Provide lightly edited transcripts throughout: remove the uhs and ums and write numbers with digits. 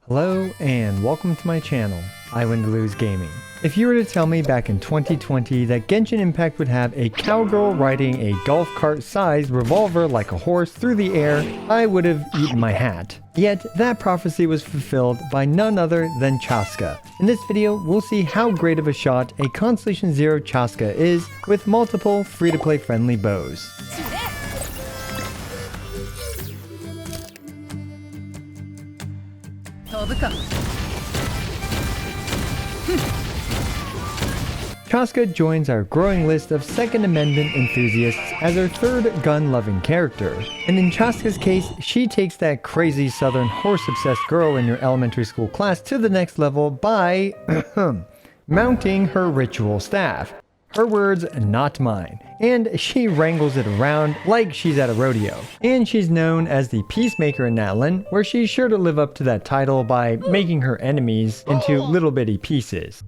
Hello and welcome to my channel, I Win to Lose Gaming. If you were to tell me back in 2020 that Genshin Impact would have a cowgirl riding a golf cart sized revolver like a horse through the air, I would have eaten my hat. Yet that prophecy was fulfilled by none other than Chasca. In this video, we'll see how great of a shot a Constellation Zero Chasca is with multiple free-to-play friendly bows. Chasca joins our growing list of Second Amendment enthusiasts as our third gun-loving character. And in Chasca's case, she takes that crazy southern horse-obsessed girl in your elementary school class to the next level by mounting her ritual staff. Her words, not mine. And she wrangles it around like she's at a rodeo. And she's known as the Peacemaker in Natlan, where she's sure to live up to that title by making her enemies into little bitty pieces.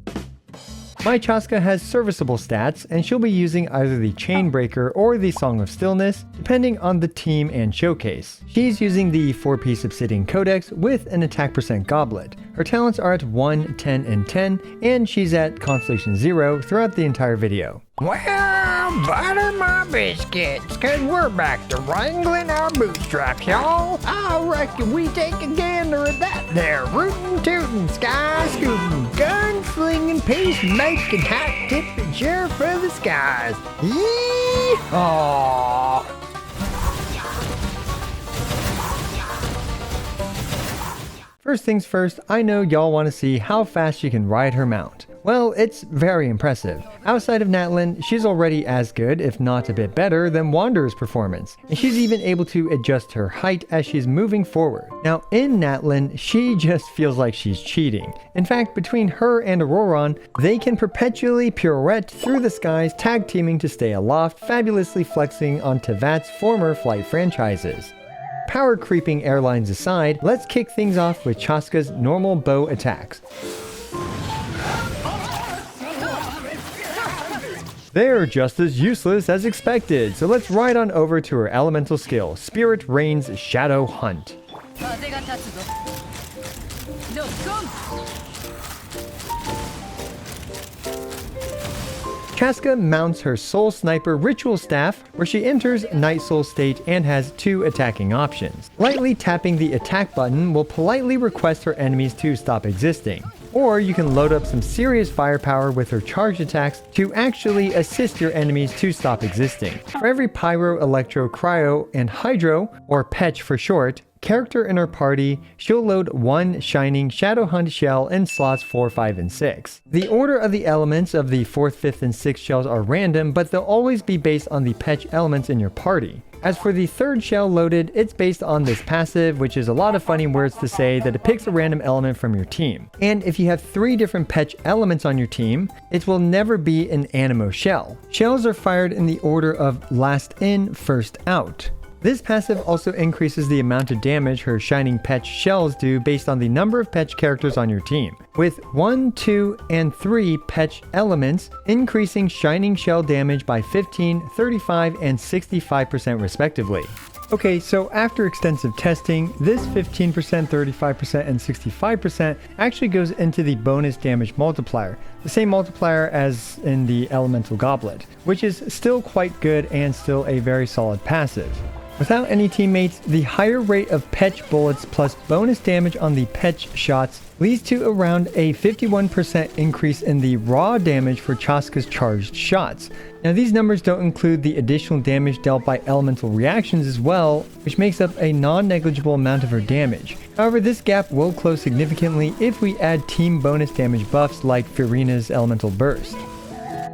My Chasca has serviceable stats, and she'll be using either the Chainbreaker or the Song of Stillness, depending on the team and showcase. She's using the 4-piece Obsidian Codex with an attack percent goblet. Her talents are at 1, 10, and 10, and she's at Constellation 0 throughout the entire video. Well, butter my biscuits, cause we're back to wrangling our bootstraps, y'all. I reckon we take a gander at that there rootin' tootin', sky scootin', gun-slinging, peacemaking, hat-tipping sheriff of the skies. Yee-haw! First things first, I know y'all want to see how fast she can ride her mount. Well, it's very impressive. Outside of Natlan, she's already as good, if not a bit better, than Wanderer's performance, and she's even able to adjust her height as she's moving forward. Now, in Natlan, she just feels like she's cheating. In fact, between her and Auroron, they can perpetually pirouette through the skies, tag teaming to stay aloft, fabulously flexing on Tevat's former flight franchises. Power creeping airlines aside, let's kick things off with Chasca's normal bow attacks. They're just as useless as expected, so let's ride on over to her elemental skill, Spirit Rain's Shadow Hunt. Chasca mounts her Soul Sniper Ritual Staff, where she enters Night Soul state and has 2 attacking options. Lightly tapping the attack button will politely request her enemies to stop existing. Or you can load up some serious firepower with her charged attacks to actually assist your enemies to stop existing. For every Pyro, Electro, Cryo, and Hydro, or Petch for short, character in her party, she'll load 1 Shining Shadow Hunt shell in slots 4, 5, and 6. The order of the elements of the 4th, 5th, and 6th shells are random, but they'll always be based on the Petch elements in your party. As for the 3rd shell loaded, it's based on this passive, which is a lot of funny words to say that it picks a random element from your team. And if you have 3 different Petch elements on your team, it will never be an Anemo shell. Shells are fired in the order of last in, first out. This passive also increases the amount of damage her Shining Petch shells do based on the number of Petch characters on your team, with 1, 2, and 3 Petch elements increasing Shining shell damage by 15, 35, and 65% respectively. Okay, so after extensive testing, this 15%, 35%, and 65% actually goes into the bonus damage multiplier, the same multiplier as in the Elemental Goblet, which is still quite good and still a very solid passive. Without any teammates, the higher rate of Petch bullets plus bonus damage on the Petch shots leads to around a 51% increase in the raw damage for Chasca's charged shots. Now these numbers don't include the additional damage dealt by elemental reactions as well, which makes up a non-negligible amount of her damage. However, this gap will close significantly if we add team bonus damage buffs like Furina's Elemental Burst.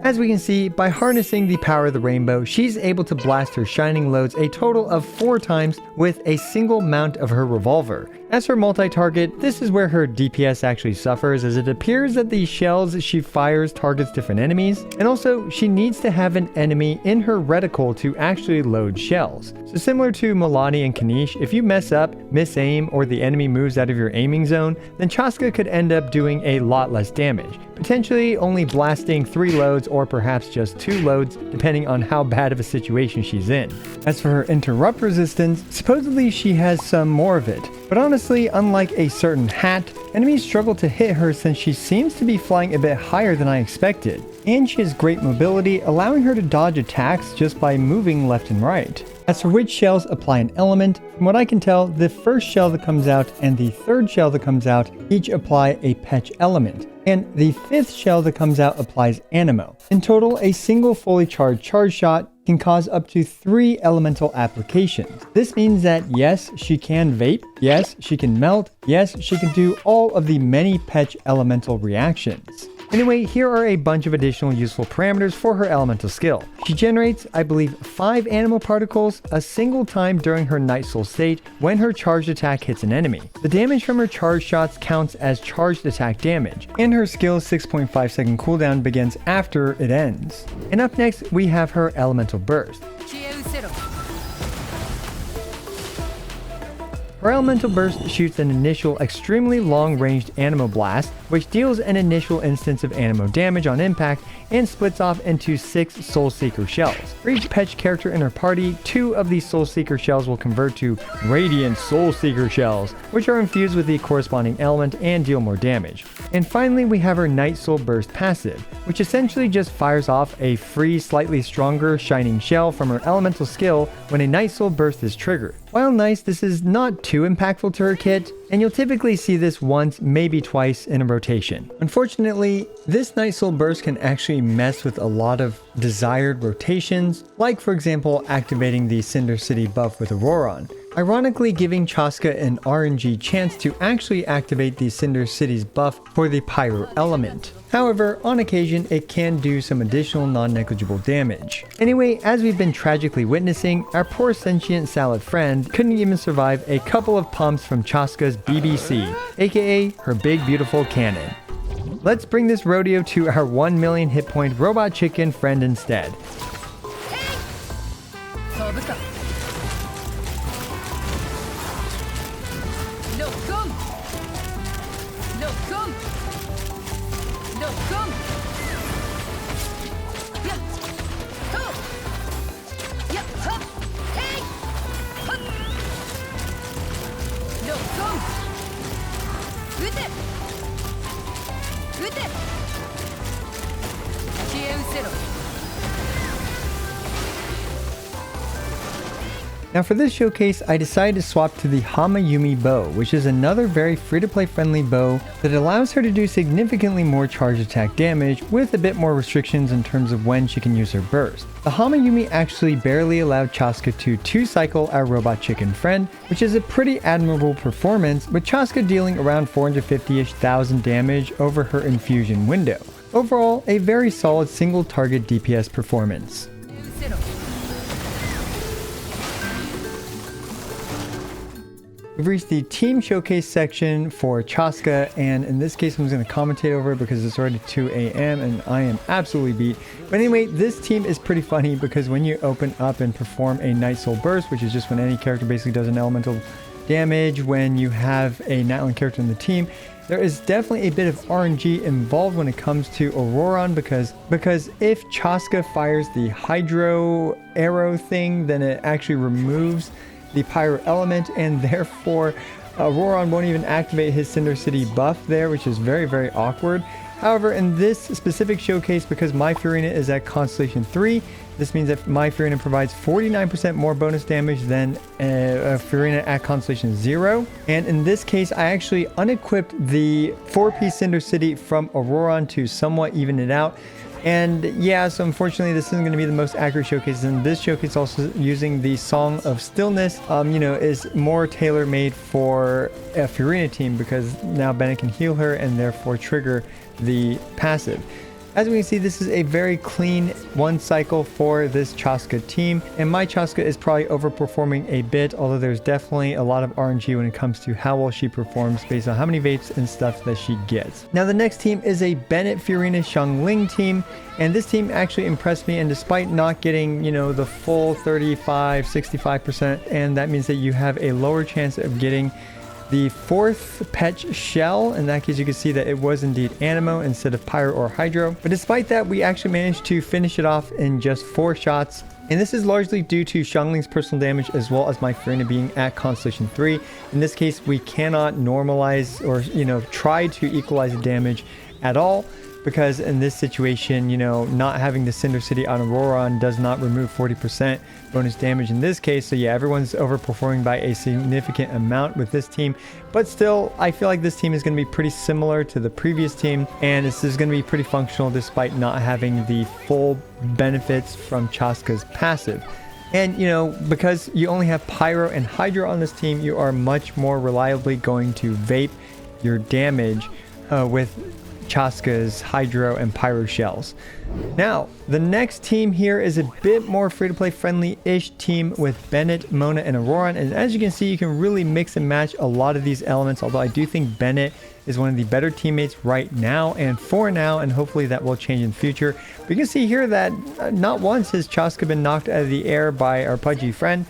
As we can see, by harnessing the power of the rainbow, she's able to blast her shining loads a total of 4 times with a single mount of her revolver. As for multi-target, this is where her DPS actually suffers, as it appears that the shells she fires targets different enemies, and also she needs to have an enemy in her reticle to actually load shells. So similar to Milani and Kanish, if you mess up, miss aim, or the enemy moves out of your aiming zone, then Chasca could end up doing a lot less damage, potentially only blasting 3 loads or perhaps just 2 loads, depending on how bad of a situation she's in. As for her interrupt resistance, supposedly she has some more of it, but honestly, Lastly, unlike a certain hat, enemies struggle to hit her since she seems to be flying a bit higher than I expected. And she has great mobility, allowing her to dodge attacks just by moving left and right. As for which shells apply an element, from what I can tell, the first shell that comes out and the third shell that comes out each apply a Petch element, and the fifth shell that comes out applies Anemo. In total, a single fully charged charge shot can cause up to 3 elemental applications. This means that yes, she can vape, yes, she can melt, yes, she can do all of the many Petch elemental reactions. Anyway, here are a bunch of additional useful parameters for her elemental skill. She generates, I believe, 5 animal particles a single time during her Night Soul state when her charged attack hits an enemy. The damage from her charged shots counts as charged attack damage, and her skill's 6.5 second cooldown begins after it ends. And up next, we have her elemental burst. Her elemental burst shoots an initial extremely long-ranged Anemo blast, which deals an initial instance of Anemo damage on impact and splits off into 6 Soul Seeker shells. For each Petch character in her party, 2 of these Soul Seeker shells will convert to Radiant Soul Seeker shells, which are infused with the corresponding element and deal more damage. And finally, we have her Night Soul Burst passive, which essentially just fires off a free, slightly stronger shining shell from her elemental skill when a Night Soul Burst is triggered. While nice, this is not too impactful to her kit, and you'll typically see this once, maybe twice in a rotation. Unfortunately, this Night Soul Burst can actually mess with a lot of desired rotations, like for example activating the Cinder City buff with Auroron, ironically giving Chasca an RNG chance to actually activate the Cinder City's buff for the Pyro element. However, on occasion, it can do some additional non-negligible damage. Anyway, as we've been tragically witnessing, our poor sentient salad friend couldn't even survive a couple of pumps from Chasca's BBC, aka her big beautiful cannon. Let's bring this rodeo to our 1 million hit point robot chicken friend instead. Now for this showcase, I decided to swap to the Hamayumi bow, which is another very free-to-play friendly bow that allows her to do significantly more charge attack damage with a bit more restrictions in terms of when she can use her burst. The Hamayumi actually barely allowed Chasca to 2-cycle our robot chicken friend, which is a pretty admirable performance, with Chasca dealing around 450-ish thousand damage over her infusion window. Overall, a very solid single target DPS performance. We've reached the team showcase section for Chasca, and in this case I'm just going to commentate over it because it's already 2 a.m. and I am absolutely beat. But anyway, this team is pretty funny because when you open up and perform a Night Soul Burst, which is just when any character basically does an elemental damage when you have a Nightline character in the team, there is definitely a bit of RNG involved when it comes to Auroron because if Chasca fires the Hydro Arrow thing, then it actually removes the Pyro element, and therefore Auroron won't even activate his Cinder City buff there, which is very, very awkward. However, in this specific showcase, because my Furina is at Constellation 3, this means that my Furina provides 49% more bonus damage than a Furina at Constellation 0. And in this case, I actually unequipped the 4-piece Cinder City from Auroron to somewhat even it out. And yeah, so unfortunately this isn't going to be the most accurate showcase, and this showcase also using the Song of Stillness, is more tailor-made for a Furina team because now Bennett can heal her and therefore trigger the passive. As we can see, this is a very clean 1 cycle for this Chasca team, and my Chasca is probably overperforming a bit, although there's definitely a lot of RNG when it comes to how well she performs based on how many vapes and stuff that she gets. Now the next team is a Bennett Furina Xiangling team, and this team actually impressed me, and despite not getting, the full 35-65%, and that means that you have a lower chance of getting the 4th Petch shell. In that case, you can see that it was indeed Anemo instead of Pyro or Hydro. But despite that, we actually managed to finish it off in just 4 shots. And this is largely due to Xiangling's personal damage as well as my Furina being at Constellation 3. In this case, we cannot normalize or, try to equalize the damage at all, because in this situation, not having the Cinder City on Auroron does not remove 40% bonus damage in this case. So yeah, everyone's overperforming by a significant amount with this team. But still, I feel like this team is going to be pretty similar to the previous team, and this is going to be pretty functional despite not having the full benefits from Chasca's passive. And, because you only have Pyro and Hydro on this team, you are much more reliably going to vape your damage with Chasca's Hydro and Pyro shells. Now, the next team here is a bit more free-to-play friendly-ish team with Bennett, Mona, and Auroron. And as you can see, you can really mix and match a lot of these elements, although I do think Bennett is one of the better teammates right now and for now, and hopefully that will change in the future. But you can see here that not once has Chasca been knocked out of the air by our pudgy friend.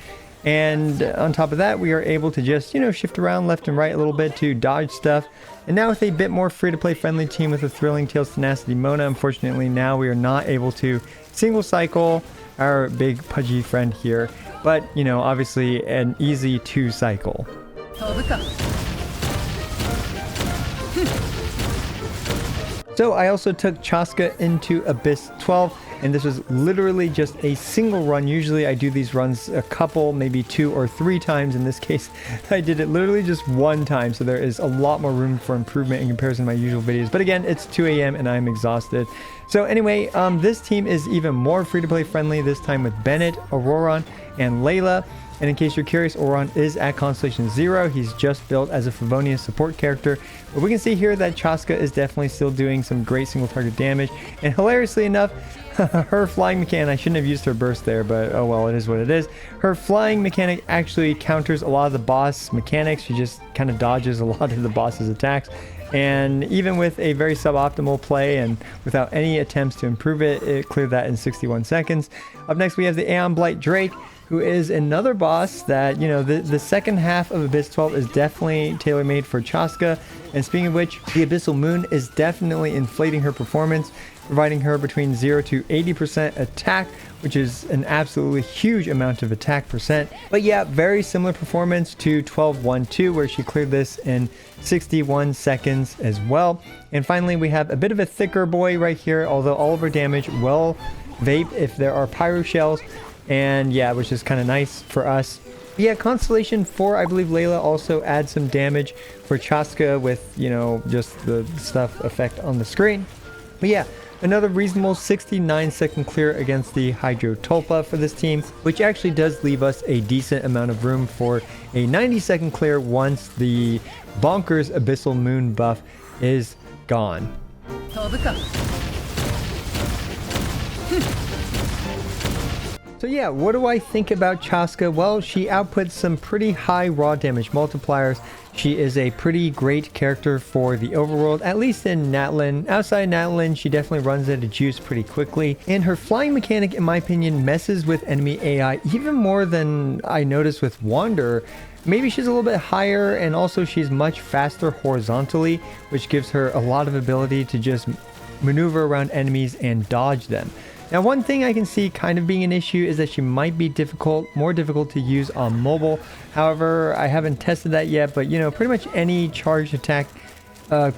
And on top of that, we are able to just, shift around left and right a little bit to dodge stuff. And now with a bit more free-to-play friendly team with a Thrilling Tales Tenacity Mona, unfortunately now we are not able to single cycle our big pudgy friend here. But, obviously an easy 2 cycle. So I also took Chasca into Abyss 12, and this was literally just a single run. Usually I do these runs a couple, maybe 2 or 3 times. In this case, I did it literally just 1 time, so there is a lot more room for improvement in comparison to my usual videos. But again, it's 2 a.m. and I'm exhausted. So anyway, this team is even more free-to-play friendly, this time with Bennett, Auroron, and Layla. And in case you're curious, Auroron is at Constellation 0. He's just built as a Favonius support character. But we can see here that Chasca is definitely still doing some great single target damage. And hilariously enough, her flying mechanic, I shouldn't have used her burst there, but oh well, it is what it is. Her flying mechanic actually counters a lot of the boss mechanics. She just kind of dodges a lot of the boss's attacks. And even with a very suboptimal play and without any attempts to improve it, it cleared that in 61 seconds. Up next, we have the Aeon Blight Drake, who is another boss that, the second half of Abyss 12 is definitely tailor-made for Chasca. And speaking of which, the Abyssal Moon is definitely inflating her performance, providing her between 0 to 80% attack, which is an absolutely huge amount of attack percent. But yeah, very similar performance to 12-1-2, where she cleared this in 61 seconds as well. And finally, we have a bit of a thicker boy right here, although all of her damage will vape if there are Pyro Shells. And yeah, which is kind of nice for us. Yeah, Constellation 4, I believe Layla also adds some damage for Chasca with, just the stuff effect on the screen. But yeah, another reasonable 69-second clear against the Hydro Tulpa for this team, which actually does leave us a decent amount of room for a 90-second clear once the bonkers Abyssal Moon buff is gone. So yeah, what do I think about Chasca? Well, she outputs some pretty high raw damage multipliers. She is a pretty great character for the overworld, at least in Natlin. Outside Natlin, she definitely runs out of juice pretty quickly. And her flying mechanic, in my opinion, messes with enemy AI even more than I noticed with Wander. Maybe she's a little bit higher, and also she's much faster horizontally, which gives her a lot of ability to just maneuver around enemies and dodge them. Now, one thing I can see kind of being an issue is that she might be more difficult to use on mobile. However, I haven't tested that yet, but pretty much any charged attack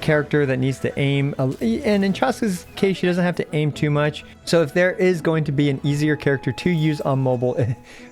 character that needs to aim, and in Chasca's case, she doesn't have to aim too much. So if there is going to be an easier character to use on mobile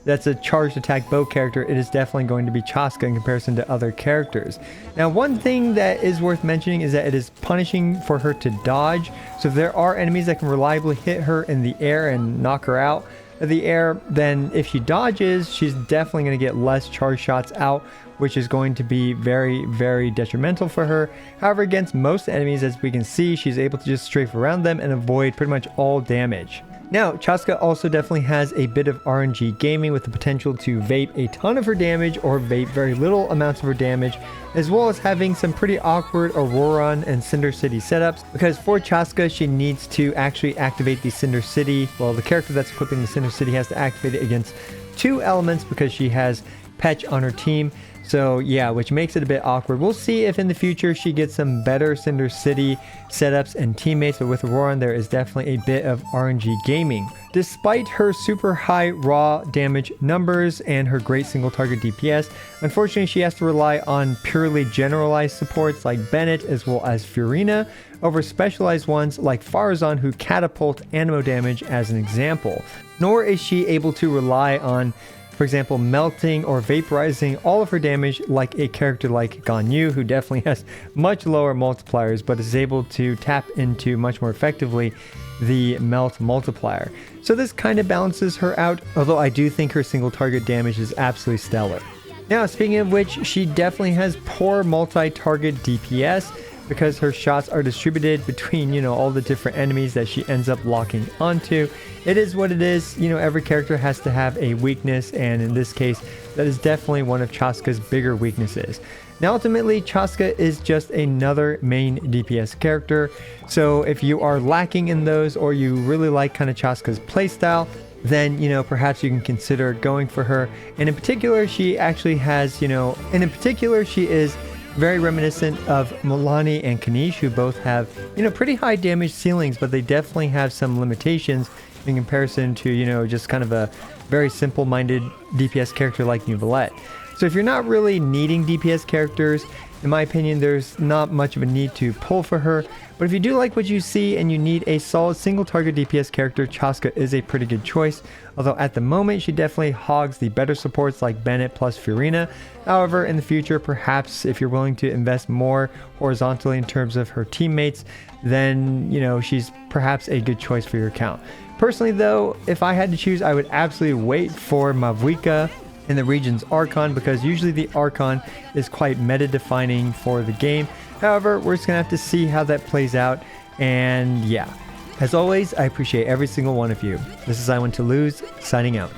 that's a charged attack bow character, it is definitely going to be Chasca in comparison to other characters. Now, one thing that is worth mentioning is that it is punishing for her to dodge. So if there are enemies that can reliably hit her in the air and knock her out of the air, then if she dodges, she's definitely going to get less charge shots out, which is going to be very, very detrimental for her. However, against most enemies, as we can see, she's able to just strafe around them and avoid pretty much all damage. Now, Chasca also definitely has a bit of RNG gaming with the potential to vape a ton of her damage or vape very little amounts of her damage, as well as having some pretty awkward Auroron and Cinder City setups, because for Chasca, she needs to actually activate the Cinder City. Well, the character that's equipping the Cinder City has to activate it against 2 elements because she has Petch on her team. So yeah, which makes it a bit awkward. We'll see if in the future she gets some better Cinder City setups and teammates, but with Auroran there is definitely a bit of RNG gaming. Despite her super high raw damage numbers and her great single target DPS, unfortunately she has to rely on purely generalized supports like Bennett as well as Furina over specialized ones like Farazan who catapult anemo damage as an example. Nor is she able to rely on, for example, melting or vaporizing all of her damage like a character like Ganyu, who definitely has much lower multipliers but is able to tap into much more effectively the melt multiplier. So this kind of balances her out, although I do think her single target damage is absolutely stellar. Now, speaking of which, she definitely has poor multi-target DPS because her shots are distributed between, all the different enemies that she ends up locking onto. It is what it is. Every character has to have a weakness, and in this case, that is definitely one of Chasca's bigger weaknesses. Now, ultimately, Chasca is just another main DPS character, so if you are lacking in those or you really like kind of Chasca's playstyle, then, perhaps you can consider going for her. And in particular, she actually has, she is very reminiscent of Milani and Kanish, who both have, pretty high damage ceilings, but they definitely have some limitations in comparison to, just kind of a very simple-minded DPS character like Neuvillette. So if you're not really needing DPS characters, in my opinion, there's not much of a need to pull for her. But if you do like what you see and you need a solid single target DPS character, Chasca is a pretty good choice. Although at the moment, she definitely hogs the better supports like Bennett plus Furina. However, in the future, perhaps if you're willing to invest more horizontally in terms of her teammates, then, she's perhaps a good choice for your account. Personally though, if I had to choose, I would absolutely wait for Mavuika in the region's Archon, because usually the Archon is quite meta defining for the game. However, we're just gonna have to see how that plays out, and yeah. As always, I appreciate every single one of you. This is I Want to Lose, signing out.